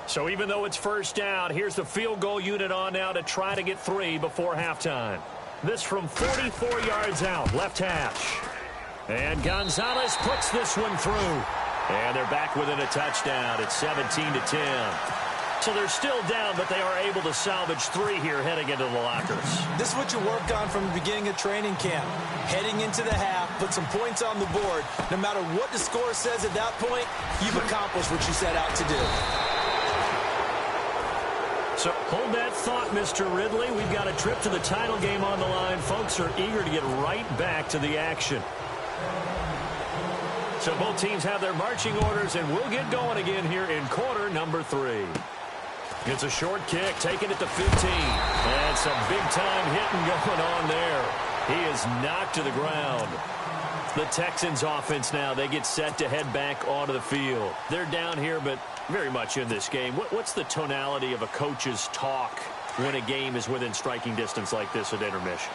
So even though it's first down, here's the field goal unit on now to try to get 3 before halftime. This from 44 yards out, left hash. And Gonzalez puts this one through. And they're back within a touchdown. It's 17-10. So they're still down, but they are able to salvage 3 here heading into the lockers. This is what you worked on from the beginning of training camp. Heading into the half, put some points on the board. No matter what the score says at that point, you've accomplished what you set out to do. So hold that thought, Mr. Ridley. We've got a trip to the title game on the line. Folks are eager to get right back to the action. So both teams have their marching orders, and we'll get going again here in quarter number 3. It's a short kick, taking it to 15. And some big-time hitting going on there. He is knocked to the ground. The Texans offense now, they get set to head back onto the field. They're down here, but very much in this game. What's the tonality of a coach's talk when a game is within striking distance like this at intermission?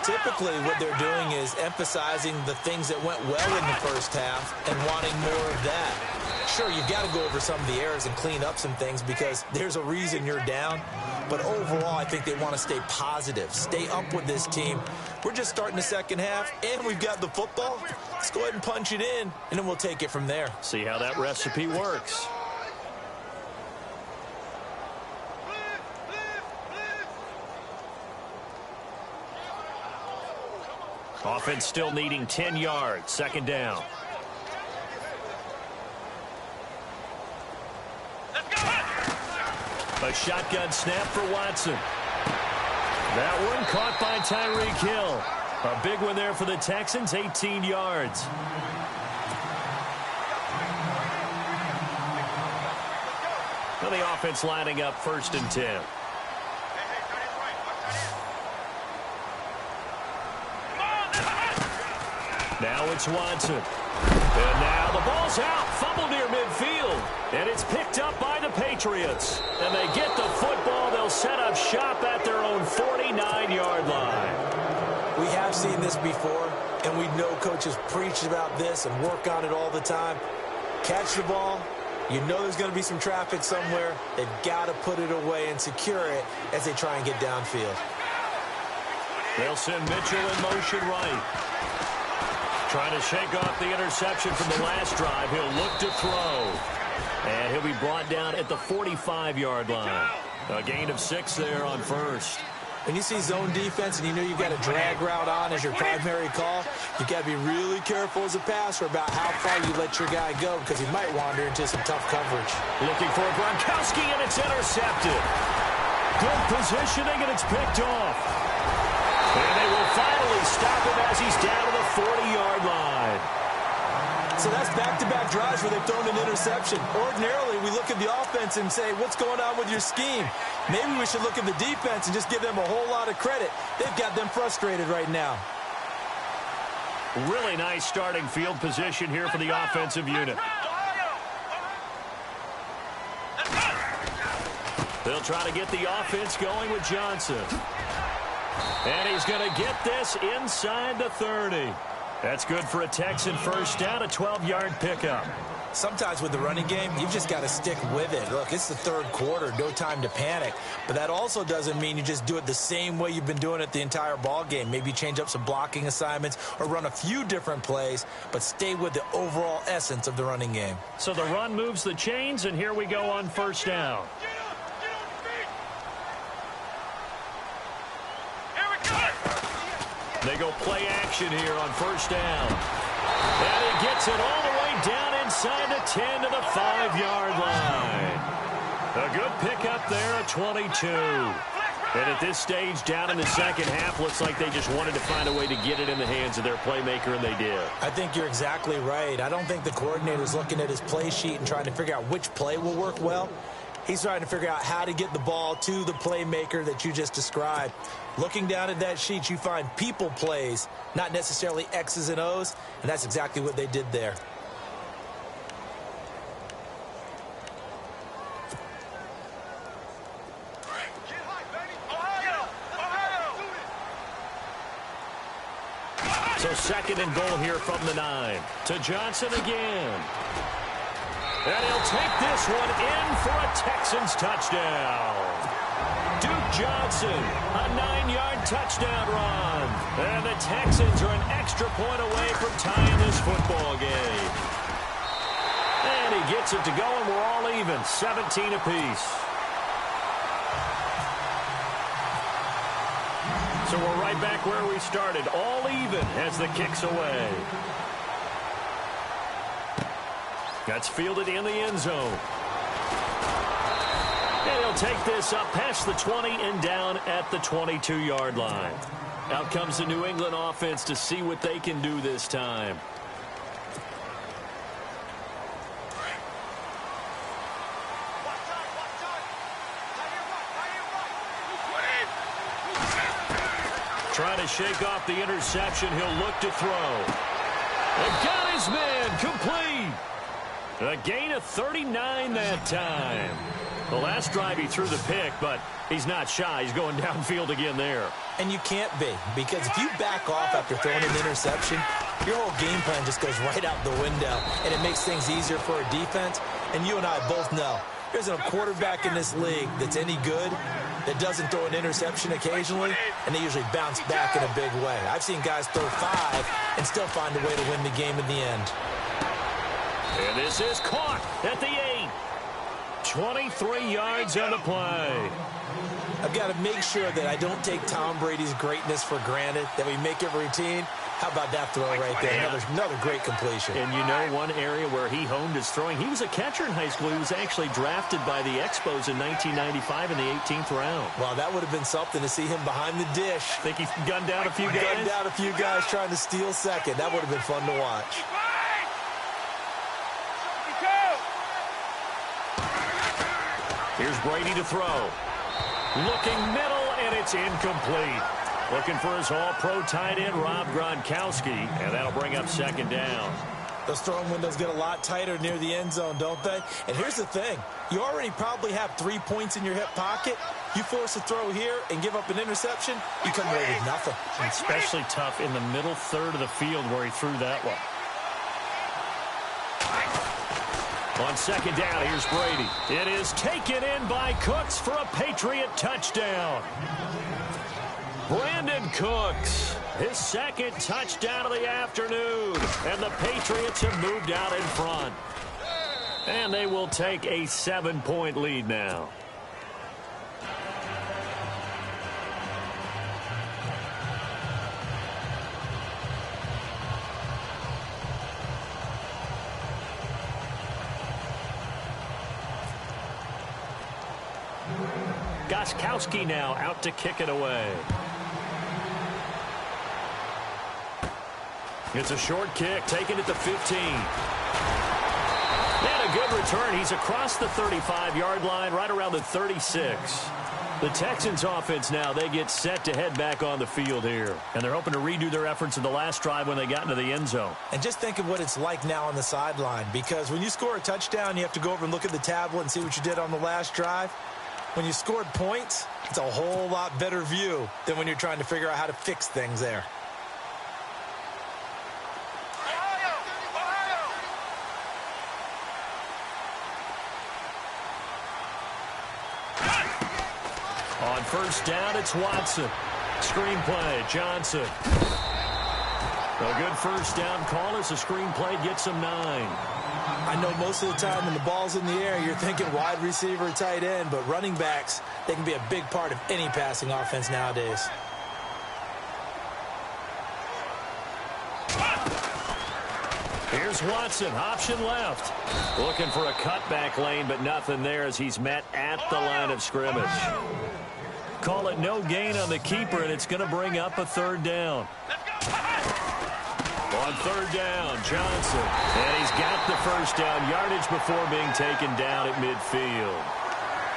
Typically, what they're doing is emphasizing the things that went well in the first half and wanting more of that. Sure, you've got to go over some of the errors and clean up some things because there's a reason you're down. But overall, I think they want to stay positive, stay up with this team. We're just starting the second half, and we've got the football. Let's go ahead and punch it in, and then we'll take it from there. See how that recipe works. Offense still needing 10 yards. Second down. A shotgun snap for Watson. That one caught by Tyreek Hill. A big one there for the Texans, 18 yards. Well, the offense lining up 1st and 10. Now it's Watson. And now the ball's out. Fumble near midfield. And it's picked up by the Patriots. And they get the football. They'll set up shop at their own 49-yard line. We have seen this before, and we know coaches preach about this and work on it all the time. Catch the ball. You know there's going to be some traffic somewhere. They've got to put it away and secure it as they try and get downfield. They'll send Mitchell in motion right. Trying to shake off the interception from the last drive. He'll look to throw. And he'll be brought down at the 45-yard line. A gain of 6 there on first. When you see zone defense and you know you've got a drag route on as your primary call, you've got to be really careful as a passer about how far you let your guy go because he might wander into some tough coverage. Looking for Gronkowski, and it's intercepted. Good positioning, and it's picked off. And they will finally stop him as he's down to the 40-yard line. So that's back-to-back drives where they've thrown an interception. Ordinarily, we look at the offense and say, what's going on with your scheme? Maybe we should look at the defense and just give them a whole lot of credit. They've got them frustrated right now. Really nice starting field position here for the offensive unit. They'll try to get the offense going with Johnson. And he's going to get this inside the 30. That's good for a Texan first down, a 12-yard pickup. Sometimes with the running game, you've just got to stick with it. Look, it's the third quarter, no time to panic. But that also doesn't mean you just do it the same way you've been doing it the entire ball game. Maybe change up some blocking assignments or run a few different plays, but stay with the overall essence of the running game. So the run moves the chains, and here we go on first down. They go play action here on first down. And he gets it all the way down inside the 10 to the 5-yard line. A good pickup there at 22. And at this stage, down in the second half, looks like they just wanted to find a way to get it in the hands of their playmaker, and they did. I think you're exactly right. I don't think the coordinator's looking at his play sheet and trying to figure out which play will work well. He's trying to figure out how to get the ball to the playmaker that you just described. Looking down at that sheet, you find people plays, not necessarily X's and O's, and that's exactly what they did there. So second and goal here from the 9. To Johnson again. And he'll take this one in for a Texans touchdown. Duke Johnson, a 9-yard touchdown run. And the Texans are an extra point away from tying this football game. And he gets it to go, and we're all even, 17 apiece. So we're right back where we started, all even as the kick's away. That's fielded in the end zone. And he'll take this up past the 20 and down at the 22-yard line. Out comes the New England offense to see what they can do this time. Trying to shake off the interception. He'll look to throw. And got his man complete. A gain of 39 that time. The last drive he threw the pick, but he's not shy. He's going downfield again there. And you can't be, because if you back off after throwing an interception, your whole game plan just goes right out the window, and it makes things easier for a defense. And you and I both know there isn't a quarterback in this league that's any good that doesn't throw an interception occasionally, and they usually bounce back in a big way. I've seen guys throw 5 and still find a way to win the game in the end. And this is caught at the 8. 23 yards on the play. I've got to make sure that I don't take Tom Brady's greatness for granted, that we make it routine. How about that throw right there? Another great completion. And you know one area where he honed his throwing? He was a catcher in high school. He was actually drafted by the Expos in 1995 in the 18th round. Well, that would have been something to see him behind the dish. Think he gunned down a few guys? Gunned down a few guys trying to steal second. That would have been fun to watch. Here's Brady to throw. Looking middle, and it's incomplete. Looking for his all-pro tight end, Rob Gronkowski, and that'll bring up second down. Those throwing windows get a lot tighter near the end zone, don't they? And here's the thing. You already probably have 3 points in your hip pocket. You force a throw here and give up an interception, you come away with nothing. And especially tough in the middle third of the field where he threw that one. On second down, here's Brady. It is taken in by Cooks for a Patriot touchdown. Brandon Cooks, his second touchdown of the afternoon. And the Patriots have moved out in front. And they will take a 7-point lead now. Gronkowski now out to kick it away. It's a short kick, taken at the 15. And a good return. He's across the 35-yard line, right around the 36. The Texans offense now, they get set to head back on the field here. And they're hoping to redo their efforts in the last drive when they got into the end zone. And just think of what it's like now on the sideline, because when you score a touchdown, you have to go over and look at the tablet and see what you did on the last drive. When you scored points, it's a whole lot better view than when you're trying to figure out how to fix things there. On first down, it's Watson. Screenplay, Johnson. A good first down call as the screenplay gets him 9. I know most of the time when the ball's in the air, you're thinking wide receiver, tight end, but running backs, they can be a big part of any passing offense nowadays. Here's Watson, option left. Looking for a cutback lane, but nothing there as he's met at the line of scrimmage. Call it no gain on the keeper, and it's going to bring up a third down. On third down, Johnson. And he's got the first down yardage before being taken down at midfield.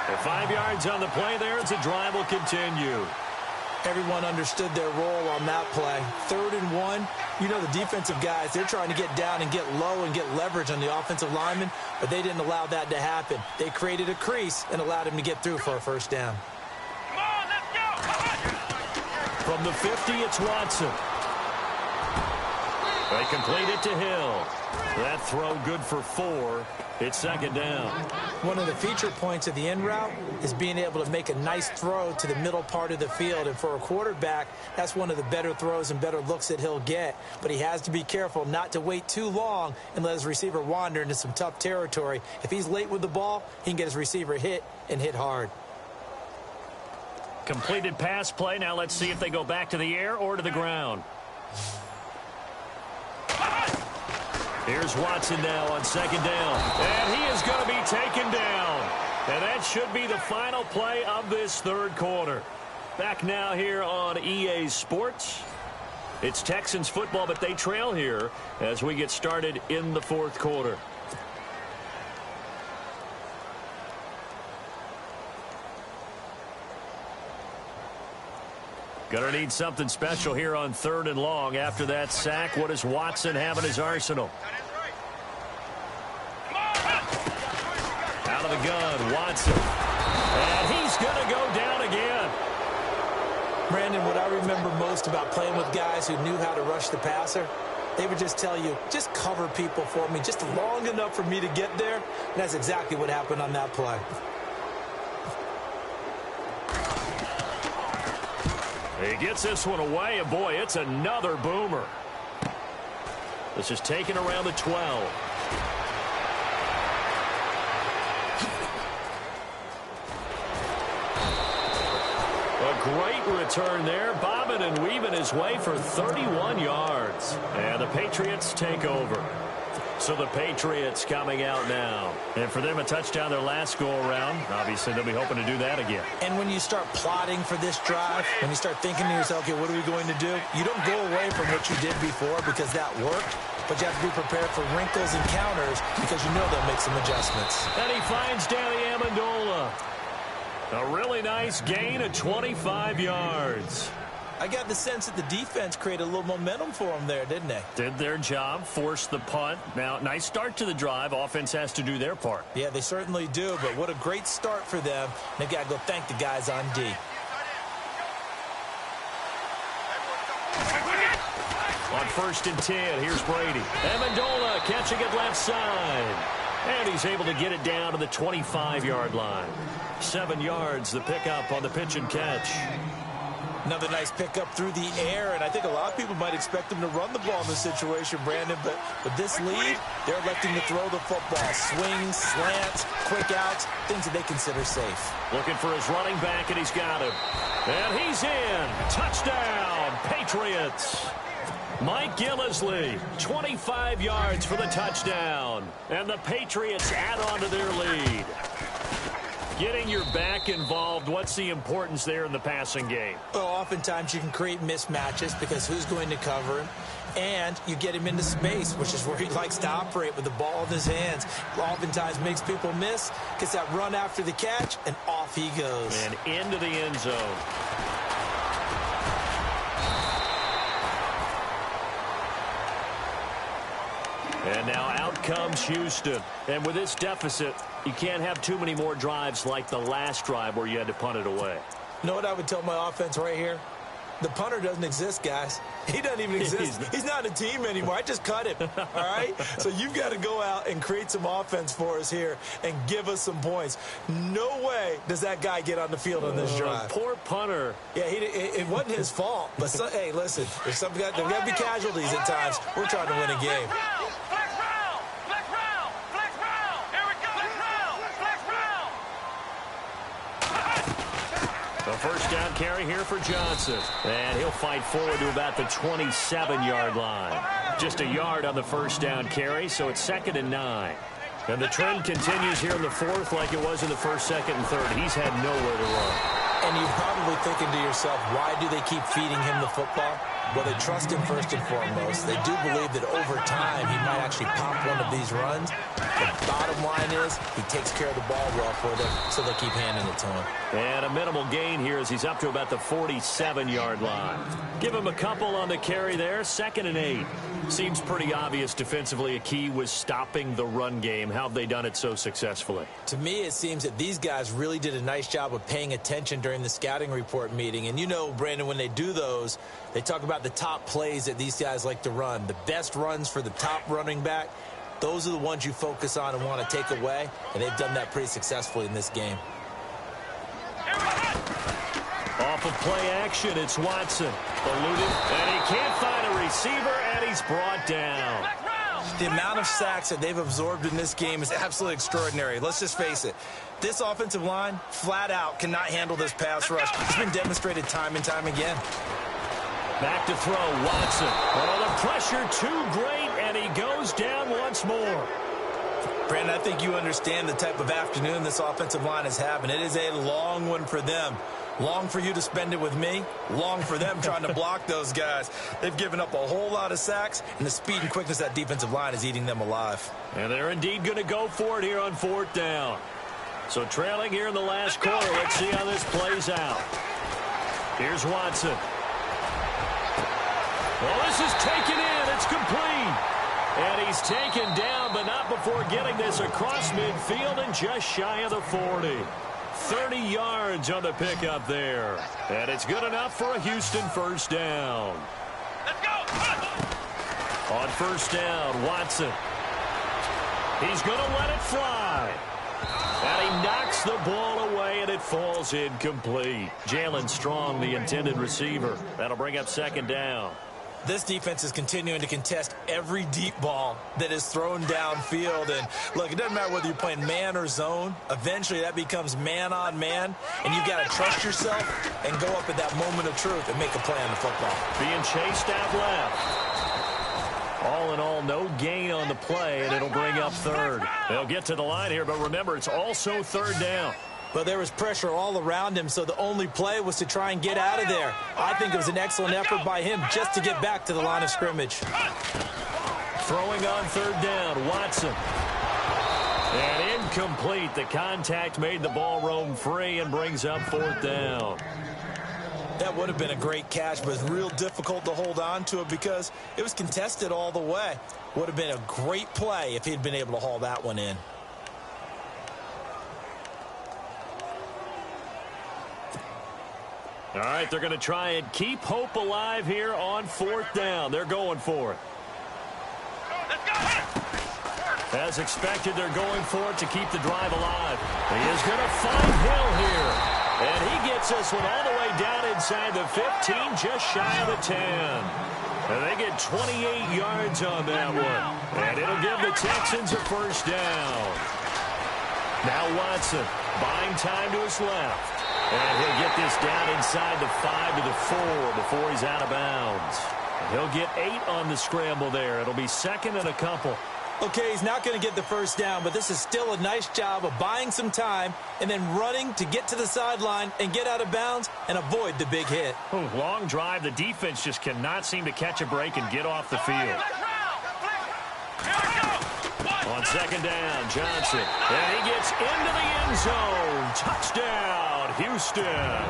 And 5 yards on the play there as the drive will continue. Everyone understood their role on that play. 3rd and 1. You know the defensive guys, they're trying to get down and get low and get leverage on the offensive lineman, but they didn't allow that to happen. They created a crease and allowed him to get through for a first down. Come on, let's go! From the 50, it's Watson. They complete it to Hill. That throw good for 4. It's second down. One of the feature points of the in route is being able to make a nice throw to the middle part of the field. And for a quarterback, that's one of the better throws and better looks that he'll get. But he has to be careful not to wait too long and let his receiver wander into some tough territory. If he's late with the ball, he can get his receiver hit and hit hard. Completed pass play. Now let's see if they go back to the air or to the ground. Here's Watson now on second down. And he is going to be taken down. And that should be the final play of this third quarter. Back now here on EA Sports. It's Texans football, but they trail here as we get started in the fourth quarter. Gonna need something special here on 3rd and long. After that sack, what does Watson have in his arsenal? Out of the gun, Watson. And he's gonna go down again. Brandon, what I remember most about playing with guys who knew how to rush the passer, they would just tell you, just cover people for me, just long enough for me to get there. And that's exactly what happened on that play. He gets this one away, and boy, it's another boomer. This is taken around the 12. A great return there, bobbing and weaving his way for 31 yards. And the Patriots take over. So the Patriots coming out now. And for them, a touchdown their last go-around. Obviously, they'll be hoping to do that again. And when you start plotting for this drive, when you start thinking to yourself, okay, what are we going to do? You don't go away from what you did before because that worked. But you have to be prepared for wrinkles and counters because you know they'll make some adjustments. And he finds Danny Amendola. A really nice gain of 25 yards. I got the sense that the defense created a little momentum for them there, didn't they? Did their job, forced the punt. Now, nice start to the drive. Offense has to do their part. Yeah, they certainly do, but what a great start for them. They've got to go thank the guys on D. On 1st and 10, here's Brady. Amendola catching it left side. And he's able to get it down to the 25-yard line. 7 yards, the pickup on the pitch and catch. Another nice pickup through the air, and I think a lot of people might expect him to run the ball in this situation, Brandon, but with this lead, they're electing to throw the football. Swings, slants, quick outs, things that they consider safe. Looking for his running back, and he's got him. And he's in. Touchdown, Patriots. Mike Gillislee, 25 yards for the touchdown. And the Patriots add on to their lead. Getting your back involved, what's the importance there in the passing game? Well, oftentimes you can create mismatches because who's going to cover him? And you get him into space, which is where he likes to operate with the ball in his hands. Oftentimes makes people miss, gets that run after the catch, and off he goes. And into the end zone. And now out comes Houston. And with this deficit, you can't have too many more drives like the last drive where you had to punt it away. You know what I would tell my offense right here? The punter doesn't exist, guys. He doesn't even exist. He's not a team anymore. I just cut him, all right? So you've got to go out and create some offense for us here and give us some points. No way does that guy get on the field on this drive. Poor punter. Yeah, it wasn't his fault. But, hey, listen, there's got to be casualties at times. We're trying to win a game. A first down carry here for Johnson. And he'll fight forward to about the 27-yard line. Just a yard on the first down carry, so it's 2nd and 9. And the trend continues here in the fourth like it was in the first, second, and third. He's had nowhere to run. And you're probably thinking to yourself, why do they keep feeding him the football? Well, they trust him first and foremost. They do believe that over time he might actually pop one of these runs. The bottom line is he takes care of the ball well for them, so they'll keep handing it to him. And a minimal gain here as he's up to about the 47-yard line. Give him a couple on the carry there, 2nd and 8. Seems pretty obvious defensively a key was stopping the run game. How have they done it so successfully? To me, it seems that these guys really did a nice job of paying attention during the scouting report meeting. And you know, Brandon, when they do those, they talk about about the top plays that these guys like to run, the best runs for the top running back, those are the ones you focus on and want to take away, and they've done that pretty successfully in this game. Off of play action, it's Watson. Eluded, and he can't find a receiver, and he's brought down. The amount of sacks that they've absorbed in this game is absolutely extraordinary. Let's just face it. This offensive line, flat out, cannot handle this pass rush. It's been demonstrated time and time again. Back to throw, Watson. Oh, the pressure too great, and he goes down once more. Brandon, I think you understand the type of afternoon this offensive line is having. It is a long one for them. Long for you to spend it with me. Long for them trying to block those guys. They've given up a whole lot of sacks, and the speed and quickness of that defensive line is eating them alive. And they're indeed going to go for it here on 4th down. So trailing here in the last quarter. Let's see how this plays out. Here's Watson. Well, this is taken in. It's complete. And he's taken down, but not before getting this across midfield and just shy of the 40. 30 yards on the pickup there. And it's good enough for a Houston 1st down. Let's go. On 1st down, Watson. He's going to let it fly. And he knocks the ball away, and it falls incomplete. Jalen Strong, the intended receiver. That'll bring up 2nd down. This defense is continuing to contest every deep ball that is thrown downfield. And, look, it doesn't matter whether you're playing man or zone. Eventually, that becomes man on man. And you've got to trust yourself and go up at that moment of truth and make a play on the football. Being chased out left. All in all, no gain on the play, and it'll bring up 3rd. They'll get to the line here, but remember, it's also 3rd down. But there was pressure all around him, so the only play was to try and get out of there. I think it was an excellent effort by him just to get back to the line of scrimmage. Throwing on 3rd down, Watson. And incomplete. The contact made the ball roam free and brings up 4th down. That would have been a great catch, but it's real difficult to hold on to it because it was contested all the way. Would have been a great play if he'd been able to haul that one in. All right, they're going to try and keep hope alive here on 4th down. They're going for it. As expected, they're going for it to keep the drive alive. He is going to find Hill here. And he gets this one all the way down inside the 15, just shy of the 10. And they get 28 yards on that one. And it'll give the Texans a 1st down. Now Watson buying time to his left. And he'll get this down inside the 5 to the 4 before he's out of bounds. And he'll get 8 on the scramble there. It'll be 2nd and a couple. Okay, he's not going to get the 1st down, but this is still a nice job of buying some time and then running to get to the sideline and get out of bounds and avoid the big hit. Oh, long drive. The defense just cannot seem to catch a break and get off the field. On 2nd down, Johnson. And he gets into the end zone. Touchdown, Houston.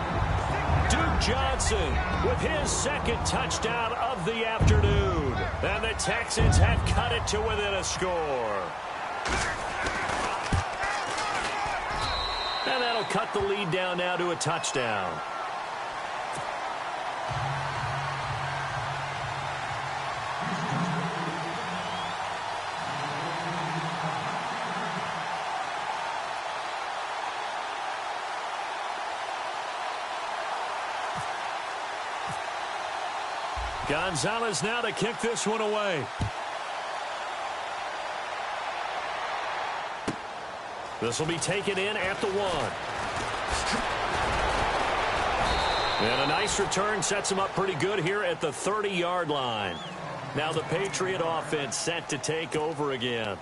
Duke Johnson with his 2nd touchdown of the afternoon. And the Texans have cut it to within a score. And that'll cut the lead down now to a touchdown. Gonzalez now to kick this one away. This will be taken in at the 1. And a nice return sets him up pretty good here at the 30-yard line. Now the Patriot offense set to take over again.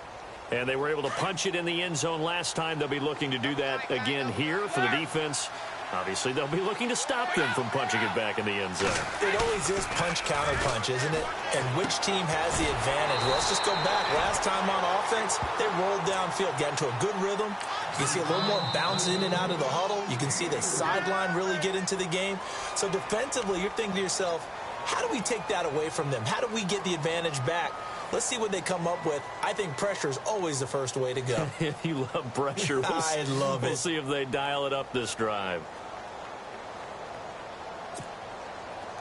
And they were able to punch it in the end zone last time. They'll be looking to do that again here for the defense. Obviously, they'll be looking to stop them from punching it back in the end zone. It always is punch-counter-punch, isn't it? And which team has the advantage? Let's just go back. Last time on offense, they rolled downfield, got into a good rhythm. You can see a little more bounce in and out of the huddle. You can see the sideline really get into the game. So defensively, you're thinking to yourself, how do we take that away from them? How do we get the advantage back? Let's see what they come up with. I think pressure is always the first way to go. You love pressure. I love it. We'll see if they dial it up this drive.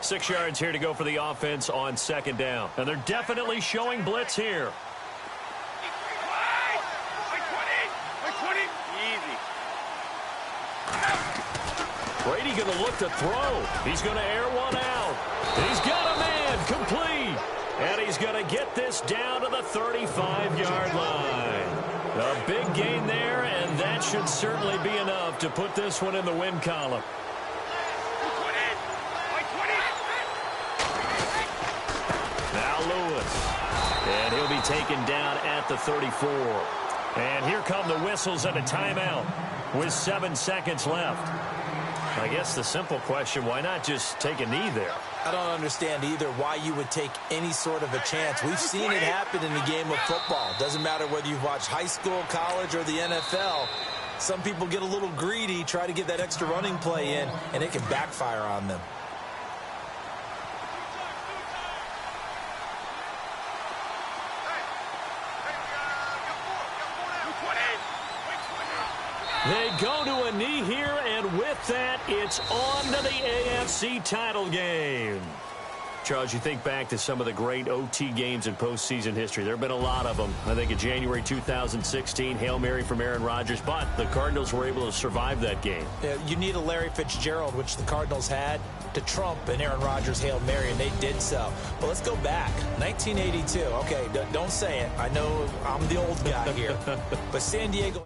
6 yards here to go for the offense on second down. And they're definitely showing blitz here. Brady going to look to throw. He's going to air one out. He's got a man complete. And he's going to get this down to the 35-yard line. A big gain there, and that should certainly be enough to put this one in the win column. Now Lewis. And he'll be taken down at the 34. And here come the whistles and a timeout with 7 seconds left. I guess the simple question, why not just take a knee there? I don't understand either why you would take any sort of a chance. We've seen it happen in the game of football. Doesn't matter whether you've watched high school, college, or the NFL. Some people get a little greedy, try to get that extra running play in, and it can backfire on them. They go to a knee here, and with that, it's on to the AFC title game. Charles, you think back to some of the great OT games in postseason history. There have been a lot of them. I think of January 2016, Hail Mary from Aaron Rodgers, but the Cardinals were able to survive that game. Yeah, you need a Larry Fitzgerald, which the Cardinals had, to trump an Aaron Rodgers Hail Mary, and they did so. But let's go back. 1982. Okay, don't say it. I know I'm the old guy here. But San Diego...